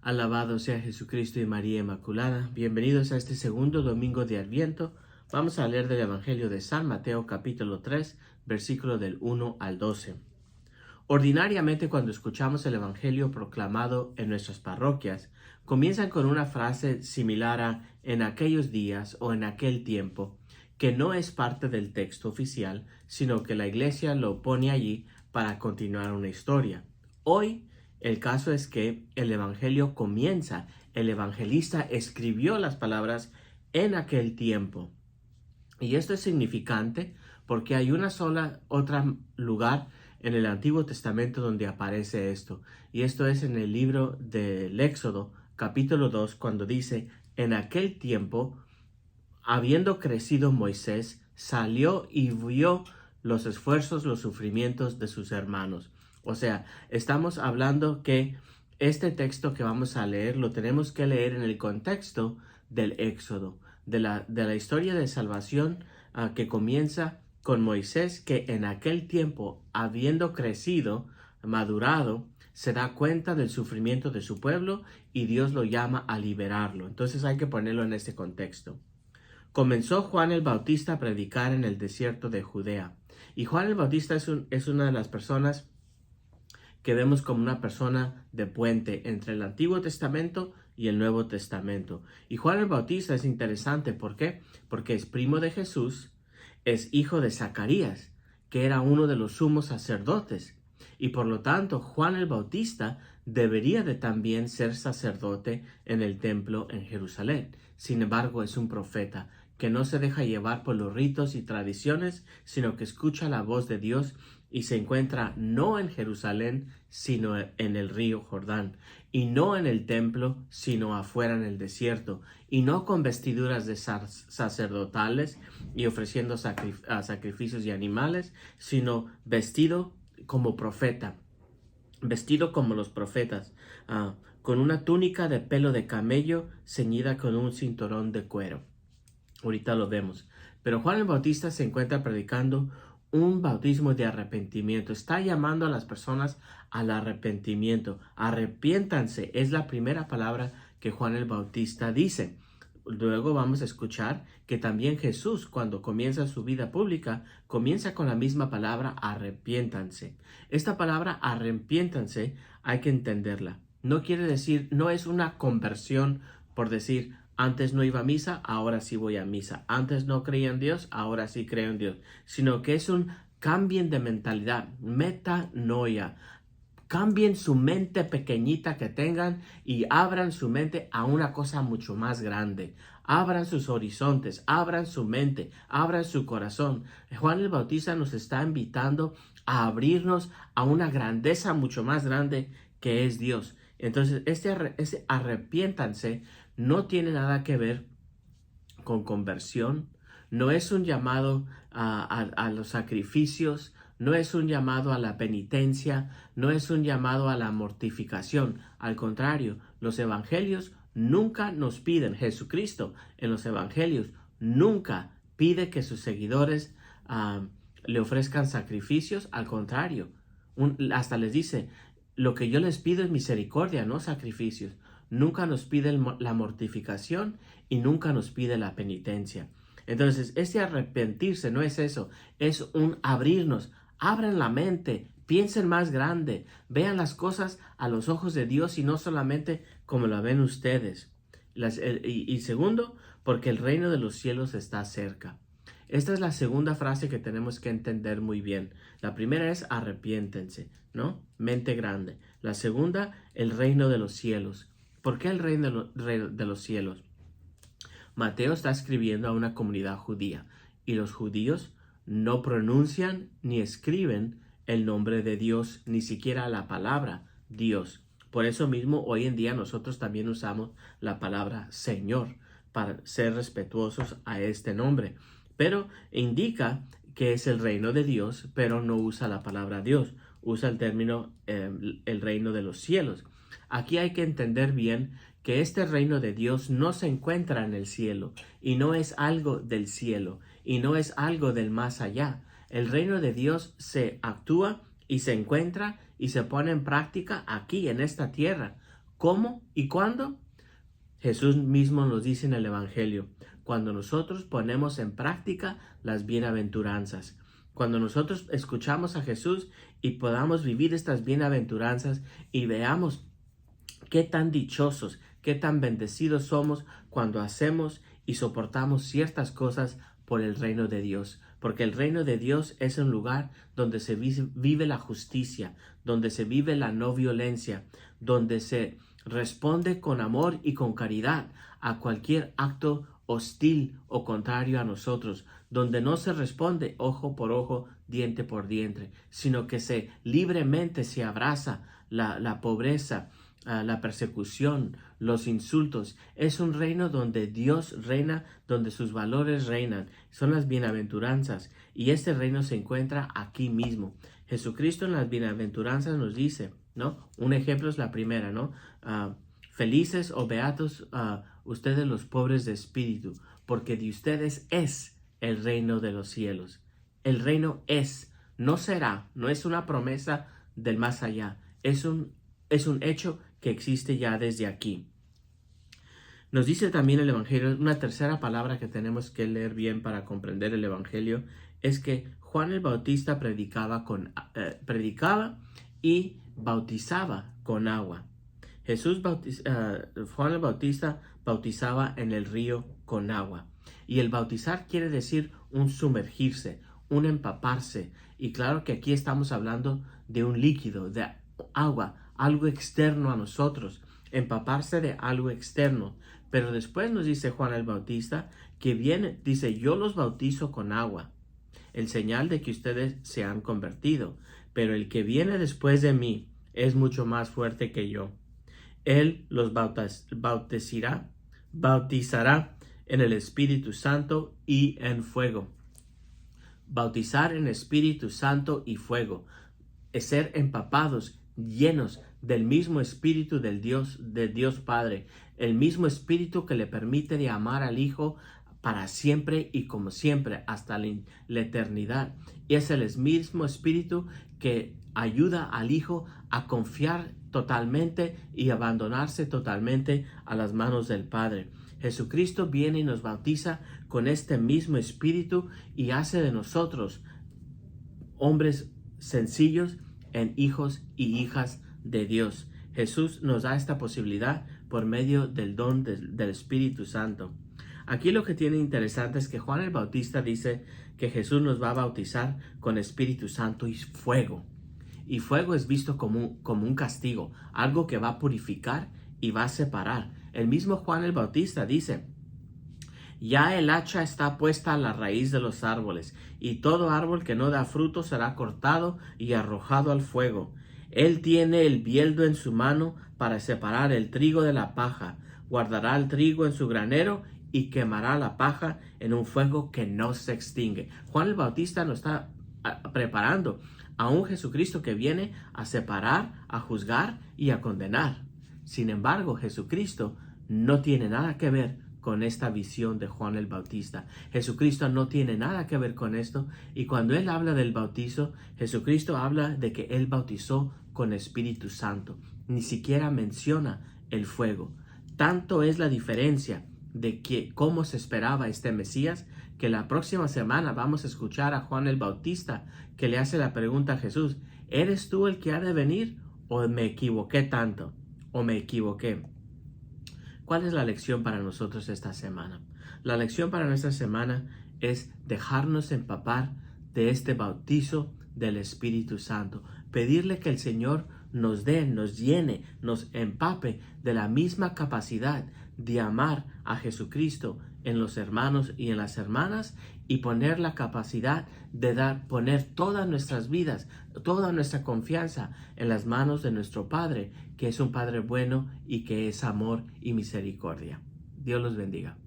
Alabado sea Jesucristo y María Inmaculada. Bienvenidos a este segundo domingo de Adviento. Vamos a leer del Evangelio de San Mateo capítulo 3, versículo del 1 al 12. Ordinariamente, cuando escuchamos el Evangelio proclamado en nuestras parroquias, comienzan con una frase similar a "en aquellos días" o "en aquel tiempo", que no es parte del texto oficial, sino que la Iglesia lo pone allí para continuar una historia. Hoy, el caso es que el Evangelio comienza, el evangelista escribió las palabras "en aquel tiempo". Y esto es significante porque hay una sola otra lugar en el Antiguo Testamento donde aparece esto. Y esto es en el libro del Éxodo, capítulo 2, cuando dice: "En aquel tiempo, habiendo crecido Moisés, salió y vio los esfuerzos, los sufrimientos de sus hermanos". O sea, estamos hablando que este texto que vamos a leer lo tenemos que leer en el contexto del Éxodo, de la historia de salvación que comienza con Moisés, que en aquel tiempo, habiendo crecido, madurado, se da cuenta del sufrimiento de su pueblo y Dios lo llama a liberarlo. Entonces hay que ponerlo en este contexto. Comenzó Juan el Bautista a predicar en el desierto de Judea. Y Juan el Bautista es una de las personas que vemos como una persona de puente entre el Antiguo Testamento y el Nuevo Testamento. Y Juan el Bautista es interesante, ¿por qué? Porque es primo de Jesús, es hijo de Zacarías, que era uno de los sumos sacerdotes. Y por lo tanto, Juan el Bautista debería de también ser sacerdote en el templo en Jerusalén. Sin embargo, es un profeta que no se deja llevar por los ritos y tradiciones, sino que escucha la voz de Dios y se encuentra no en Jerusalén, sino en el río Jordán, y no en el templo, sino afuera en el desierto, y no con vestiduras de sacerdotales y ofreciendo sacrificios y animales, sino vestido como profeta, vestido como los profetas, con una túnica de pelo de camello ceñida con un cinturón de cuero. Ahorita lo vemos. Pero Juan el Bautista se encuentra predicando un bautismo de arrepentimiento. Está llamando a las personas al arrepentimiento. Arrepiéntanse es la primera palabra que Juan el Bautista dice. Luego vamos a escuchar que también Jesús, cuando comienza su vida pública, comienza con la misma palabra arrepiéntanse. Esta palabra arrepiéntanse hay que entenderla. No quiere decir, no es una conversión por decir: antes no iba a misa, ahora sí voy a misa. Antes no creía en Dios, ahora sí creo en Dios. Sino que es un cambio de mentalidad, metanoia. Cambien su mente pequeñita que tengan y abran su mente a una cosa mucho más grande. Abran sus horizontes, abran su mente, abran su corazón. Juan el Bautista nos está invitando a abrirnos a una grandeza mucho más grande que es Dios. Entonces, ese arrepiéntanse no tiene nada que ver con conversión, no es un llamado a los sacrificios, no es un llamado a la penitencia, no es un llamado a la mortificación. Al contrario, los evangelios nunca nos piden, Jesucristo en los evangelios nunca pide que sus seguidores le ofrezcan sacrificios. Al contrario, hasta les dice: lo que yo les pido es misericordia, no sacrificios. Nunca nos pide la mortificación y nunca nos pide la penitencia. Entonces, este arrepentirse no es eso, es un abrirnos. Abran la mente, piensen más grande, vean las cosas a los ojos de Dios y no solamente como la ven ustedes. Y segundo, porque el reino de los cielos está cerca. Esta es la segunda frase que tenemos que entender muy bien. La primera es arrepiéntense, ¿no? Mente grande. La segunda, el reino de los cielos. ¿Por qué el reino de los cielos? Mateo está escribiendo a una comunidad judía y los judíos no pronuncian ni escriben el nombre de Dios, ni siquiera la palabra Dios. Por eso mismo hoy en día nosotros también usamos la palabra Señor para ser respetuosos a este nombre. Pero indica que es el reino de Dios, pero no usa la palabra Dios, usa el término el reino de los cielos. Aquí hay que entender bien que este reino de Dios no se encuentra en el cielo y no es algo del cielo y no es algo del más allá. El reino de Dios se actúa y se encuentra y se pone en práctica aquí en esta tierra. ¿Cómo y cuándo? Jesús mismo nos dice en el Evangelio, cuando nosotros ponemos en práctica las bienaventuranzas. Cuando nosotros escuchamos a Jesús y podamos vivir estas bienaventuranzas y veamos qué tan dichosos, qué tan bendecidos somos cuando hacemos y soportamos ciertas cosas por el reino de Dios. Porque el reino de Dios es un lugar donde se vive la justicia, donde se vive la no violencia, donde se responde con amor y con caridad a cualquier acto hostil o contrario a nosotros, donde no se responde ojo por ojo, diente por diente, sino que libremente se abraza la pobreza, la persecución, los insultos. Es un reino donde Dios reina, donde sus valores reinan. Son las bienaventuranzas y este reino se encuentra aquí mismo. Jesucristo en las bienaventuranzas nos dice, ¿no? Un ejemplo es la primera, ¿no? Felices o beatos ustedes los pobres de espíritu, porque de ustedes es el reino de los cielos. El reino es, no será, no es una promesa del más allá, es un hecho que existe ya desde aquí. Nos dice también el Evangelio, una tercera palabra que tenemos que leer bien para comprender el Evangelio, es que Juan el Bautista predicaba y bautizaba con agua. Juan el Bautista bautizaba en el río con agua. Y el bautizar quiere decir un sumergirse, un empaparse. Y claro que aquí estamos hablando de un líquido, de agua, algo externo a nosotros, empaparse de algo externo. Pero después nos dice Juan el Bautista que dice, yo los bautizo con agua, el señal de que ustedes se han convertido, pero el que viene después de mí es mucho más fuerte que yo. Él los bautizará en el Espíritu Santo y en fuego. Bautizar en Espíritu Santo y fuego es ser empapados, llenos del mismo Espíritu de Dios Padre, el mismo Espíritu que le permite de amar al Hijo para siempre y como siempre hasta la eternidad. Y es el mismo Espíritu que ayuda al Hijo a confiar totalmente y abandonarse totalmente a las manos del Padre. Jesucristo viene y nos bautiza con este mismo Espíritu y hace de nosotros hombres sencillos en hijos y hijas de Dios. Jesús nos da esta posibilidad por medio del don del Espíritu Santo. Aquí lo que tiene interesante es que Juan el Bautista dice que Jesús nos va a bautizar con Espíritu Santo y fuego. Y fuego es visto como un castigo, algo que va a purificar y va a separar. El mismo Juan el Bautista dice, ya el hacha está puesta a la raíz de los árboles, y todo árbol que no da fruto será cortado y arrojado al fuego. Él tiene el bieldo en su mano para separar el trigo de la paja, guardará el trigo en su granero y quemará la paja en un fuego que no se extingue. Juan el Bautista nos está preparando a un Jesucristo que viene a separar, a juzgar y a condenar. Sin embargo, Jesucristo no tiene nada que ver con esta visión de Juan el Bautista. Jesucristo no tiene nada que ver con esto, y cuando él habla del bautizo, Jesucristo habla de que él bautizó con Espíritu Santo. Ni siquiera menciona el fuego. Tanto es la diferencia de cómo se esperaba este Mesías, que la próxima semana vamos a escuchar a Juan el Bautista que le hace la pregunta a Jesús, ¿eres tú el que ha de venir o me equivoqué tanto? ¿O me equivoqué? ¿Cuál es la lección para nosotros esta semana? La lección para nuestra semana es dejarnos empapar de este bautizo del Espíritu Santo. Pedirle que el Señor nos dé, nos llene, nos empape de la misma capacidad de amar a Jesucristo en los hermanos y en las hermanas, y poner la capacidad de poner todas nuestras vidas, toda nuestra confianza en las manos de nuestro Padre, que es un Padre bueno y que es amor y misericordia. Dios los bendiga.